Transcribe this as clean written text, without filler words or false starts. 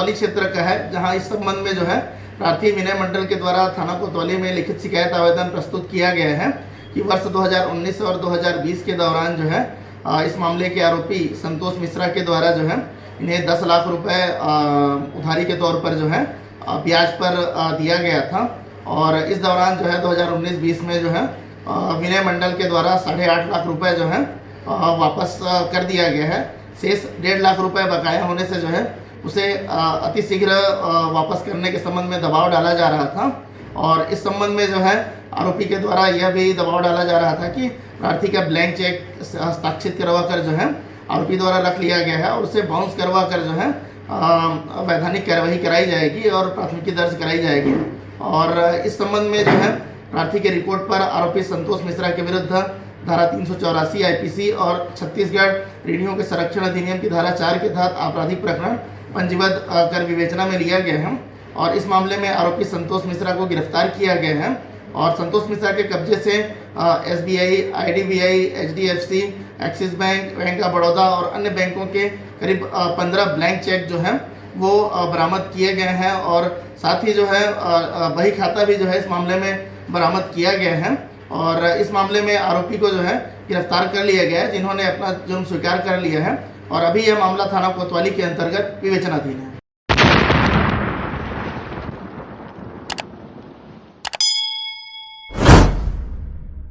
कोतवाली क्षेत्र का है, जहां इस संबंध में जो है प्रार्थी विनय मंडल के द्वारा थाना कोतवाली में लिखित शिकायत आवेदन प्रस्तुत किया गया है कि वर्ष 2019 और 2020 के दौरान जो है इस मामले के आरोपी संतोष मिश्रा के द्वारा जो है इन्हें 10 लाख रुपए उधारी के तौर पर जो है ब्याज पर दिया गया था। और इस दौरान जो है 2019-20 में जो है विनय मंडल के द्वारा 8.5 लाख रुपए जो है वापस कर दिया गया है। शेष 1.5 लाख रुपए बकाया होने से जो है उसे अतिशीघ्र वापस करने के संबंध में दबाव डाला जा रहा था। और इस संबंध में जो है आरोपी के द्वारा यह भी दबाव डाला जा रहा था कि प्रार्थी का ब्लैंक चेक हस्ताक्षरित करवा कर जो है आरोपी द्वारा रख लिया गया है और उसे बाउंस करवा कर जो है वैधानिक कार्रवाई कराई जाएगी और प्राथमिकी दर्ज कराई जाएगी। और इस संबंध में जो है प्रार्थी के रिपोर्ट पर आरोपी संतोष मिश्रा के विरुद्ध धारा 384 आईपीसी और छत्तीसगढ़ ऋणियों के संरक्षण अधिनियम की धारा 4 के तहत आपराधिक प्रकरण पंजीबद्ध कर विवेचना में लिया गया है। और इस मामले में आरोपी संतोष मिश्रा को गिरफ्तार किया गया है और संतोष मिश्रा के कब्जे से SBI, IDBI, HDFC, axis bank, bank of Baroda और अन्य बैंकों के करीब 15 ब्लैंक चेक जो हैं वो बरामद किए गए हैं। और साथ ही जो है बही खाता भी जो है इस मामले में बरामद किया गया है। और इस मामले में आरोपी को जो है गिरफ्तार कर लिया गया है, जिन्होंने अपना जुर्म स्वीकार कर लिया है। और अभी यह मामला थाना कोतवाली के अंतर्गत विवेचनाधीन है।